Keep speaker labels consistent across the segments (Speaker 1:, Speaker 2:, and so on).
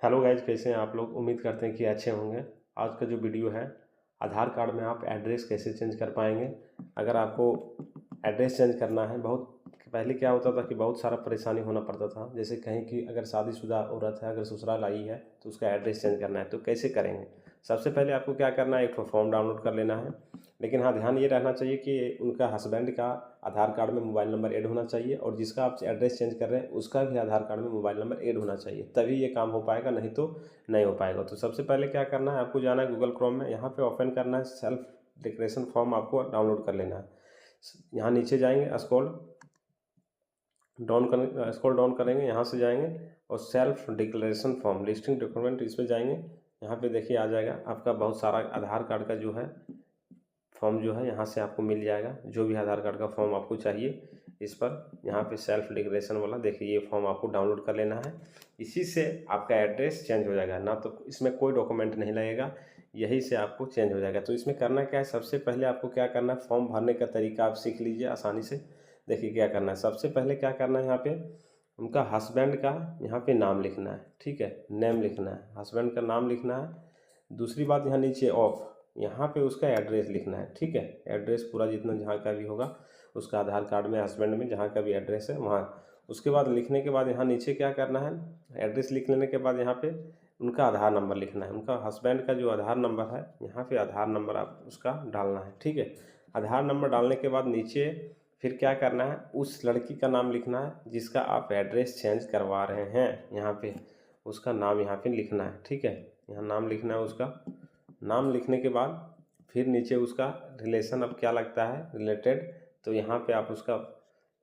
Speaker 1: Hello guys, कैसे हैं आप लोग। उम्मीद करते हैं कि अच्छे होंगे। आज का जो वीडियो है, आधार कार्ड में आप एड्रेस कैसे चेंज कर पाएंगे। अगर आपको एड्रेस चेंज करना है, बहुत पहले क्या होता था कि बहुत सारा परेशानी होना पड़ता था। जैसे कहीं की अगर शादीशुदा औरत है, अगर ससुराल आई है तो उसका एड्रेस चेंज करना है, तो कैसे करेंगे। सबसे पहले आपको क्या करना है, एक फॉर्म डाउनलोड कर लेना है। लेकिन हाँ, ध्यान ये रहना चाहिए कि उनका हस्बैंड का आधार कार्ड में मोबाइल नंबर ऐड होना चाहिए, और जिसका आप एड्रेस चेंज कर रहे हैं उसका भी आधार कार्ड में मोबाइल नंबर ऐड होना चाहिए, तभी ये काम हो पाएगा, नहीं तो नहीं हो पाएगा। तो सबसे पहले क्या करना है, आपको जाना है गूगल क्रोम में, यहाँ पे ओपन करना है सेल्फ डिक्लेरेशन फॉर्म, आपको डाउनलोड कर लेना है। यहाँ नीचे जाएंगे, स्क्रॉल डाउन करेंगे, यहाँ से जाएंगे और self declaration form listing document, इस पर जाएंगे। यहाँ पे देखिए आ जाएगा आपका बहुत सारा आधार कार्ड का जो है फॉर्म जो है यहाँ से आपको मिल जाएगा। जो भी आधार कार्ड का फॉर्म आपको चाहिए, इस पर यहाँ पे सेल्फ डिक्लेरेशन वाला देखिए, ये फॉर्म आपको डाउनलोड कर लेना है। इसी से आपका एड्रेस चेंज हो जाएगा, ना तो इसमें कोई डॉक्यूमेंट नहीं लगेगा, यही से आपको चेंज हो जाएगा। तो इसमें करना क्या है, सबसे पहले आपको क्या करना है, फॉर्म भरने का तरीका आप सीख लीजिए आसानी से। देखिए क्या करना है, सबसे पहले क्या करना है, यहाँ पे उनका हस्बैंड का यहाँ पे नाम लिखना है। ठीक है, नेम लिखना है, हस्बैंड का नाम लिखना है। दूसरी बात, यहाँ नीचे ऑफ, यहाँ पे उसका एड्रेस लिखना है। ठीक है, एड्रेस पूरा जितना जहाँ का भी होगा उसका आधार कार्ड में, हस्बैंड में जहाँ का भी एड्रेस है वहाँ। उसके बाद लिखने के बाद यहाँ नीचे क्या करना है, एड्रेस लिख लेने के बाद यहाँ पे उनका आधार नंबर लिखना है। उनका हस्बैंड का जो आधार नंबर है, यहाँ पे आधार नंबर आप उसका डालना है। ठीक है, आधार नंबर डालने के बाद नीचे फिर क्या करना है, उस लड़की का नाम लिखना है जिसका आप एड्रेस चेंज करवा रहे हैं। यहाँ पे उसका नाम यहाँ पे लिखना है। ठीक है, यहाँ नाम लिखना है उसका। नाम लिखने के बाद फिर नीचे उसका रिलेशन अब क्या लगता है, रिलेटेड, तो यहाँ पे आप उसका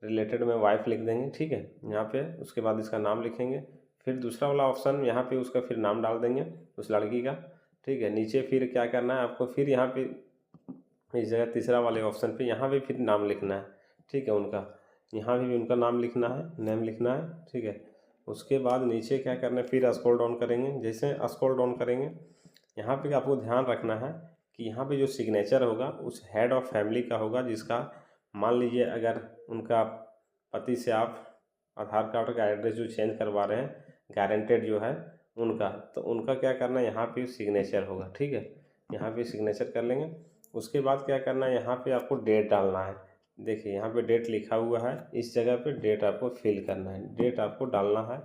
Speaker 1: रिलेटेड में वाइफ लिख देंगे। ठीक है, यहाँ पे उसके बाद इसका नाम लिखेंगे। फिर दूसरा वाला ऑप्शन यहाँ पे उसका फिर नाम डाल देंगे उस लड़की का। ठीक है, नीचे फिर क्या करना है आपको, फिर यहाँ पे इस जगह तीसरा वाले ऑप्शन पे यहाँ पे फिर नाम लिखना है। ठीक है, उनका यहाँ भी उनका नाम लिखना है, नेम लिखना है। ठीक है, उसके बाद नीचे क्या करना है, फिर स्क्रॉल डाउन करेंगे। जैसे स्क्रॉल डाउन करेंगे, यहाँ पे आपको ध्यान रखना है कि यहाँ पे जो सिग्नेचर होगा उस हेड ऑफ फैमिली का होगा, जिसका मान लीजिए अगर उनका पति से आप आधार कार्ड का एड्रेस जो चेंज करवा रहे हैं, गारंटेड जो है उनका, तो उनका क्या करना है, यहाँ पे सिग्नेचर होगा। ठीक है, यहाँ पे सिग्नेचर कर लेंगे। उसके बाद क्या करना है, यहाँ पे आपको डेट डालना है। देखिए यहाँ पे डेट लिखा हुआ है, इस जगह पे डेट आपको फिल करना है, डेट आपको डालना है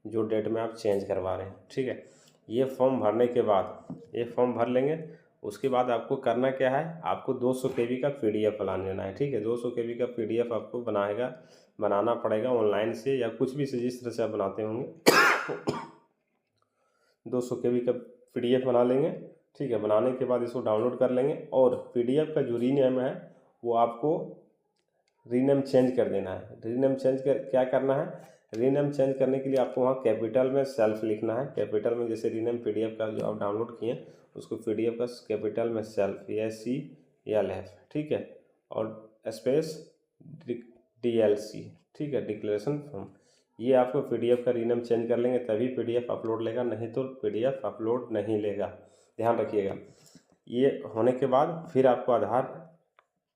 Speaker 1: जो डेट में आप चेंज करवा रहे हैं। ठीक है, ये फॉर्म भरने के बाद, ये फॉर्म भर लेंगे। उसके बाद आपको करना क्या है, आपको 200 KB का PDF बना लेना है। ठीक है, 200 KB का PDF आपको बनाना पड़ेगा ऑनलाइन से, या कुछ भी से जिस तरह से आप बनाते होंगे 200 KB का PDF बना लेंगे। ठीक है, बनाने के बाद इसको डाउनलोड कर लेंगे, और PDF का जो रीनेम है वो आपको रीनेम चेंज कर देना है। रीनेम चेंज कर क्या करना है, रीनेम चेंज करने के लिए आपको वहाँ कैपिटल में सेल्फ लिखना है। कैपिटल में जैसे रीनेम PDF का जो आप डाउनलोड किए उसको PDF का कैपिटल में सेल्फ, SELF। ठीक है, और स्पेस DLC। ठीक है, डिक्लेरेशन फॉर्म। ये आपको PDF का रीनेम चेंज कर लेंगे तभी PDF अपलोड लेगा, नहीं तो PDF अपलोड नहीं लेगा, ध्यान रखिएगा। ये होने के बाद फिर आपको आधार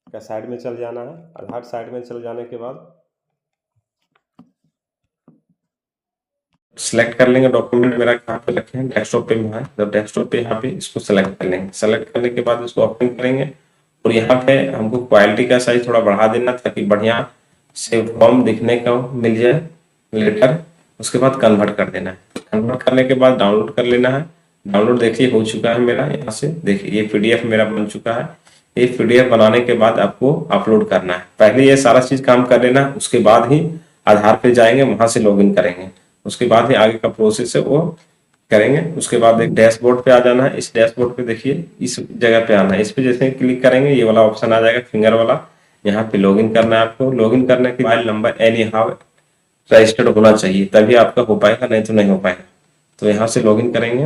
Speaker 1: का साइड में चल जाना है। आधार साइड में चल जाने के बाद सेलेक्ट कर लेंगे डॉक्यूमेंट मेरा कहाँ पे रखे हैं, डेस्कटॉप पे है, जब डेस्कटॉप पे यहाँ पे इसको सेलेक्ट कर लेंगे। सेलेक्ट करने के बाद इसको ओपन करेंगे, और यहाँ पे हमको क्वालिटी का साइज थोड़ा बढ़ा देना ताकि बढ़िया से फॉर्म दिखने का मिल जाए लेटर। उसके बाद कन्वर्ट कर देना है। कन्वर्ट करने के बाद डाउनलोड कर लेना है। डाउनलोड देखिए हो चुका है मेरा, यहाँ से देखिए ये PDF मेरा बन चुका है। ये PDF बनाने के बाद आपको अपलोड करना है। पहले ये सारा चीज काम कर लेना, उसके बाद ही आधार पे जाएंगे, वहां से लॉगिन करेंगे, उसके बाद ही आगे का प्रोसेस है वो करेंगे। उसके बाद एक डैशबोर्ड पे आ जाना है। इस डैशबोर्ड पे देखिए इस जगह पे आना है, इस पे जैसे क्लिक करेंगे ये वाला ऑप्शन आ जाएगा फिंगर वाला। यहाँ पे लॉगिन करना है आपको। लॉगिन करने के mobile number any how registered होना चाहिए, तभी आपका हो पाएगा, नहीं तो नहीं हो पाएगा। तो यहाँ से लॉगिन करेंगे।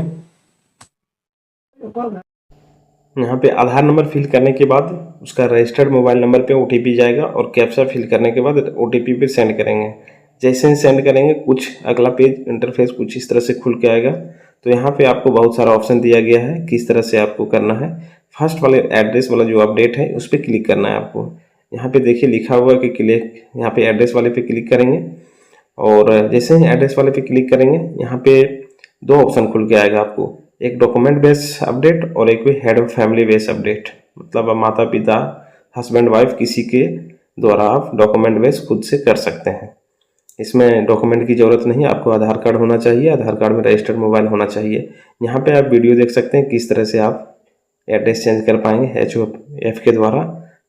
Speaker 1: यहाँ पे आधार नंबर फिल करने के बाद उसका रजिस्टर्ड मोबाइल नंबर पे OTP जाएगा, और कैप्चा फिल करने के बाद OTP पे सेंड करेंगे। जैसे ही सेंड करेंगे कुछ अगला पेज इंटरफेस कुछ इस तरह से खुल के आएगा। तो यहाँ पे आपको बहुत सारा ऑप्शन दिया गया है किस तरह से आपको करना है। फर्स्ट वाले एड्रेस वाला जो अपडेट है उस पर क्लिक करना है आपको। यहाँ पे देखिए लिखा हुआ है कि क्लिक, यहाँ पे एड्रेस वाले पे क्लिक करेंगे, और जैसे ही एड्रेस वाले पे क्लिक करेंगे यहाँ पे दो ऑप्शन खुल के आएगा आपको, एक डॉक्यूमेंट बेस्ड अपडेट और एक head of family based update. मतलब माता पिता, हस्बैंड वाइफ किसी के द्वारा आप डॉक्यूमेंट बेस्ड खुद से कर सकते हैं। इसमें डॉक्यूमेंट की ज़रूरत नहीं, आपको आधार कार्ड होना चाहिए, आधार कार्ड में रजिस्टर्ड मोबाइल होना चाहिए। यहाँ पे आप वीडियो देख सकते हैं किस तरह से आप एड्रेस चेंज कर पाएंगे HOF के द्वारा।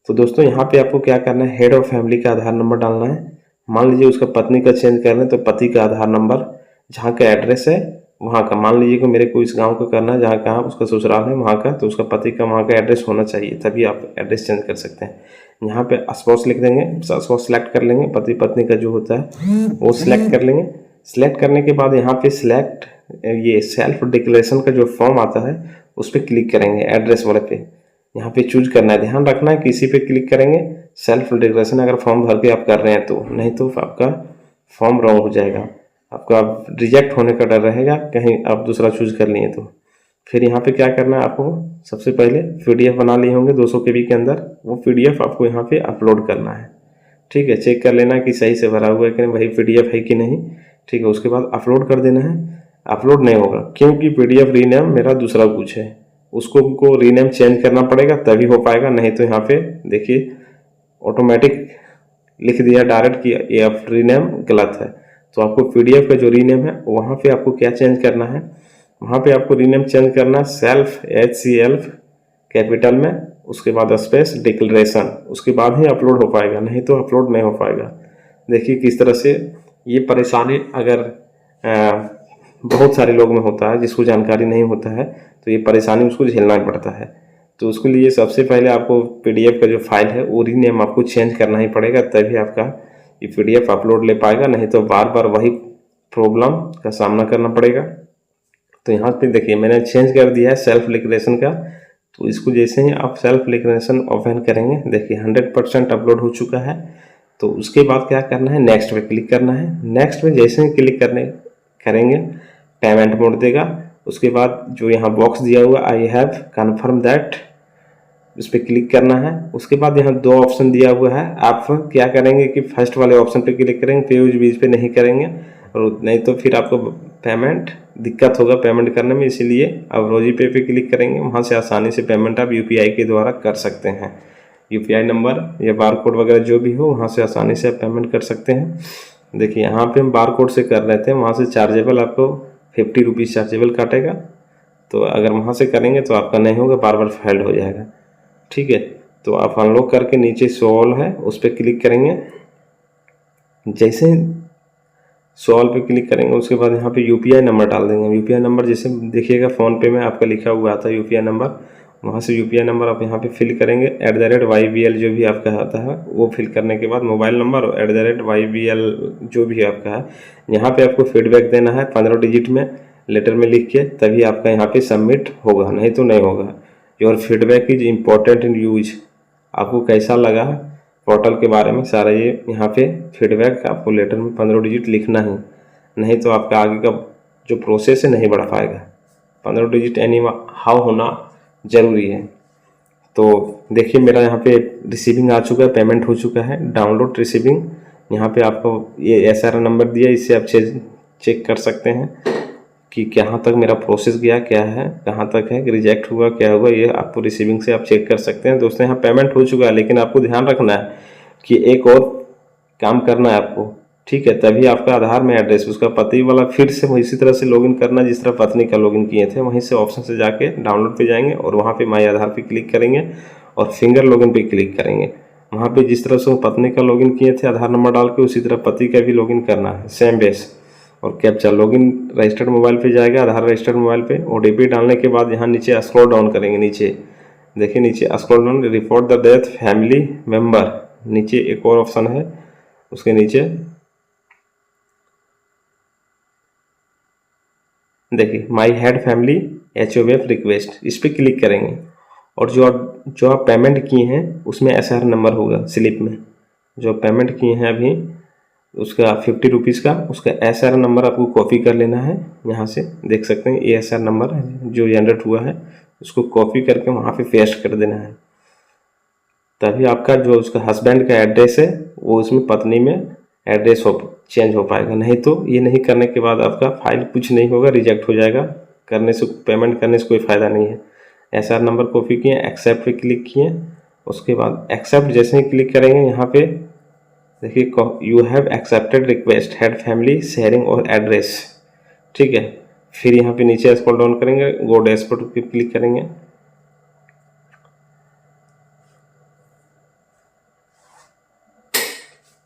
Speaker 1: तो दोस्तों यहाँ पे आपको क्या करना है, हेड ऑफ फैमिली का आधार नंबर डालना है। मान लीजिए उसका पत्नी का चेंज करना है तो पति का आधार नंबर, जहाँ का एड्रेस है वहाँ का, मान लीजिए कि मेरे को इस गांव का करना है जहाँ कहाँ उसका ससुराल है वहाँ का, तो उसका पति का वहाँ का एड्रेस होना चाहिए, तभी आप एड्रेस चेंज कर सकते हैं। यहाँ पे स्पाउस लिख देंगे, स्पाउस सेलेक्ट कर लेंगे, पति पत्नी का जो होता है वो सिलेक्ट कर लेंगे। सिलेक्ट करने के बाद यहाँ पे सिलेक्ट ये सेल्फ डिक्लेरेशन का जो फॉर्म आता है उस पर क्लिक करेंगे, एड्रेस वाले पे यहाँ पे चूज करना है। ध्यान रखना है कि इसी पे क्लिक करेंगे सेल्फ डिक्लेरेशन अगर फॉर्म भर के आप कर रहे हैं तो, नहीं तो आपका फॉर्म रॉन्ग हो जाएगा, आपका रिजेक्ट होने का डर रहेगा कहीं आप दूसरा चूज कर लिए तो। फिर यहाँ पे क्या करना है आपको, सबसे पहले PDF बना लिए होंगे 200 KB के अंदर, वो PDF आपको यहाँ पे अपलोड करना है। ठीक है, चेक कर लेना कि सही से भरा हुआ है कि नहीं, वही PDF है कि नहीं। ठीक है, उसके बाद अपलोड कर देना है। अपलोड नहीं होगा क्योंकि PDF रीनेम मेरा दूसरा कुछ है, उसको रीनेम चेंज करना पड़ेगा तभी हो पाएगा, नहीं तो यहाँ पे देखिए ऑटोमेटिक लिख दिया डायरेक्ट कि ये अब रीनेम गलत है। तो आपको PDF का जो रीनेम है वहाँ पे आपको क्या चेंज करना है, वहाँ पे आपको रीनेम चेंज करना है सेल्फ HCLF कैपिटल में, उसके बाद स्पेस डिक्लेरेशन, उसके बाद ही अपलोड हो पाएगा, नहीं तो अपलोड नहीं हो पाएगा। देखिए किस तरह से ये परेशानी अगर बहुत सारे लोग में होता है, जिसको जानकारी नहीं होता है तो ये परेशानी उसको झेलना पड़ता है। तो उसके लिए सबसे पहले आपको PDF का जो फाइल है वो रीनेम आपको चेंज करना ही पड़ेगा, तभी आपका ये PDF अपलोड ले पाएगा, नहीं तो बार बार वही प्रॉब्लम का सामना करना पड़ेगा। तो यहाँ पे देखिए मैंने चेंज कर दिया है सेल्फ डिक्लेरेशन का, तो इसको जैसे ही आप सेल्फ डिक्लेरेशन ओपन करेंगे देखिए 100% अपलोड हो चुका है। तो उसके बाद क्या करना है, नेक्स्ट पे क्लिक करना है। नेक्स्ट पे जैसे ही क्लिक करेंगे पेमेंट मोड देगा। उसके बाद जो यहाँ बॉक्स दिया हुआ आई हैव कन्फर्म दैट, उस पर क्लिक करना है। उसके बाद यहाँ दो ऑप्शन दिया हुआ है, आप क्या करेंगे कि फर्स्ट वाले ऑप्शन पे क्लिक करेंगे, पे यूज बीज पे नहीं करेंगे, और नहीं तो फिर आपको पेमेंट दिक्कत होगा पेमेंट करने में, इसीलिए आप रोजी पे क्लिक करेंगे। वहाँ से आसानी से पेमेंट आप UPI के द्वारा कर सकते हैं। UPI नंबर या बार कोड वगैरह जो भी हो वहाँ से आसानी से आप पेमेंट कर सकते हैं। देखिए यहाँ पे हम बार कोड से कर रहे थे, वहाँ से चार्जेबल आपको 50 रुपीज़ चार्जेबल काटेगा, तो अगर वहाँ से करेंगे तो आपका नहीं होगा, बार बार फेल्ड हो जाएगा। ठीक है, तो आप अनलॉक करके नीचे सॉल्व है उस पर क्लिक करेंगे। जैसे सॉल्व पे क्लिक करेंगे उसके बाद यहाँ पे UPI नंबर डाल देंगे। UPI नंबर जैसे देखिएगा फ़ोन पे में आपका लिखा हुआ आता है UPI नंबर, वहाँ से UPI नंबर आप यहाँ पे फिल करेंगे। @YBL जो भी आपका आता है वो फिल करने के बाद मोबाइल नंबर और @YBL जो भी आपका है, यहाँ पे आपको फीडबैक देना है 15 डिजिट में लेटर में लिख के, तभी आपका यहाँ पे सबमिट होगा, नहीं तो नहीं होगा। Your feedback is important in use, आपको कैसा लगा पोर्टल के बारे में सारा ये यहाँ पे फीडबैक आपको लेटर में 15 डिजिट लिखना है, नहीं तो आपका आगे का जो प्रोसेस है नहीं बढ़ पाएगा। 15 डिजिट एनी हाउ होना ज़रूरी है। तो देखिए मेरा यहाँ पे रिसीविंग आ चुका है, पेमेंट हो चुका है, डाउनलोड रिसीविंग। यहाँ पे आपको ये SR नंबर दिया, इससे आप चेक कर सकते हैं कि कहाँ तक मेरा प्रोसेस गया, क्या है, कहाँ तक है, रिजेक्ट हुआ, क्या हुआ, ये आपको रिसीविंग से आप चेक कर सकते हैं। दोस्तों यहाँ पेमेंट हो चुका है, लेकिन आपको ध्यान रखना है कि एक और काम करना है आपको। ठीक है, तभी आपका आधार में एड्रेस उसका पति वाला फिर से इसी तरह से लॉगिन करना जिस तरह पत्नी का लॉगिन किए थे, वहीं से ऑप्शन से जाके डाउनलोड पे जाएंगे और वहाँ पे माई आधार पे क्लिक करेंगे और फिंगर लॉगिन पे क्लिक करेंगे। वहाँ पे जिस तरह से पत्नी का लॉगिन किए थे आधार नंबर डाल के, उसी तरह पति का भी लॉगिन करना है सेम बेस, और कैप्चा लॉगिन रजिस्टर्ड मोबाइल पे जाएगा, आधार रजिस्टर्ड मोबाइल पे OTP डालने के बाद यहाँ नीचे स्क्रॉल डाउन करेंगे। नीचे देखिए, नीचे scroll down, report the death family member, नीचे एक और ऑप्शन है, उसके नीचे देखिए my head family HOF request, इस पर क्लिक करेंगे और जो आप पेमेंट किए हैं उसमें SR नंबर होगा स्लिप में, जो पेमेंट किए हैं अभी उसका 50 रुपीज़ का, उसका SR नंबर आपको कॉपी कर लेना है। यहाँ से देख सकते हैं ये SR नंबर जो जनरेट हुआ है, उसको कॉपी करके वहाँ पे पेस्ट कर देना है, तभी आपका जो उसका हस्बैंड का एड्रेस है वो उसमें पत्नी में एड्रेस हो चेंज हो पाएगा। नहीं तो ये नहीं करने के बाद आपका फाइल कुछ नहीं होगा, रिजेक्ट हो जाएगा, करने से पेमेंट करने से कोई फ़ायदा नहीं है। SR नंबर कॉपी किए, एक्सेप्ट पे क्लिक किए, उसके बाद एक्सेप्ट जैसे ही क्लिक करेंगे यहाँ पे देखिए you have accepted request head family sharing और एड्रेस, ठीक है। फिर यहाँ पे नीचे स्क्रॉल डाउन करेंगे, गो डैशबोर्ड पे क्लिक करेंगे।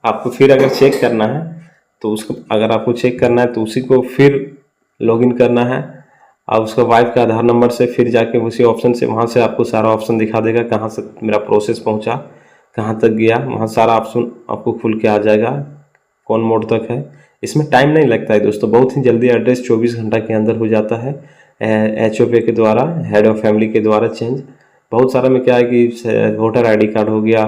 Speaker 1: आपको फिर अगर चेक करना है तो उसको, अगर आपको चेक करना है तो उसी को फिर लॉगिन करना है और उसका वाइफ का आधार नंबर से फिर जाके उसी ऑप्शन से, वहाँ से आपको सारा ऑप्शन दिखा देगा कहाँ से मेरा प्रोसेस पहुँचा, कहाँ तक गया, वहाँ सारा ऑप्शन आपको खुल के आ जाएगा कौन मोड तक है। इसमें टाइम नहीं लगता है दोस्तों, बहुत ही जल्दी एड्रेस 24 घंटा के अंदर हो जाता है HOP के द्वारा, हेड ऑफ फैमिली के द्वारा चेंज। बहुत सारा में क्या है कि वोटर ID कार्ड हो गया,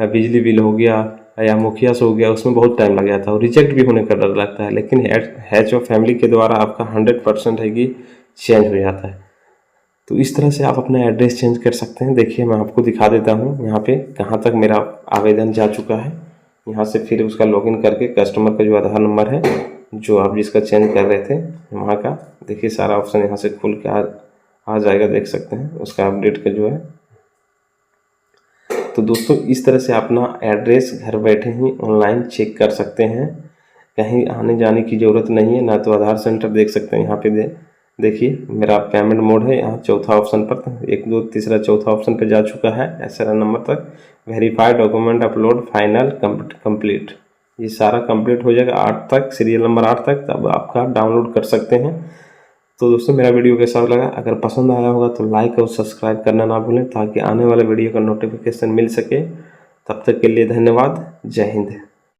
Speaker 1: बिजली बिल हो गया या मुखिया से हो गया, उसमें बहुत टाइम लग जाता है और रिजेक्ट भी होने का डर लगता है। लेकिन हेड ऑफ फैमिली के द्वारा आपका 100% है कि चेंज हो जाता है। तो इस तरह से आप अपना एड्रेस चेंज कर सकते हैं। देखिए मैं आपको दिखा देता हूँ यहाँ पे कहाँ तक मेरा आवेदन जा चुका है। यहाँ से फिर उसका लॉगिन करके कस्टमर का जो आधार नंबर है जो आप जिसका चेंज कर रहे थे वहाँ का, देखिए सारा ऑप्शन यहाँ से खुल के आ जाएगा, देख सकते हैं उसका अपडेट का जो है। तो दोस्तों इस तरह से अपना एड्रेस घर बैठे ही ऑनलाइन चेक कर सकते हैं, कहीं आने जाने की ज़रूरत नहीं है। ना तो आधार सेंटर देख सकते हैं यहाँ पे देखिए मेरा पेमेंट मोड है, यहाँ चौथा ऑप्शन पर 1 2 तीसरा चौथा ऑप्शन पर जा चुका है SR नंबर तक। Verified document upload final complete, ये सारा कंप्लीट हो जाएगा 8 तक, सीरियल नंबर 8 तक, तब आपका डाउनलोड कर सकते हैं। तो दोस्तों मेरा वीडियो कैसा लगा, अगर पसंद आया होगा तो लाइक और सब्सक्राइब करना ना भूलें ताकि आने वाले वीडियो का नोटिफिकेशन मिल सके। तब तक के लिए धन्यवाद, जय हिंद।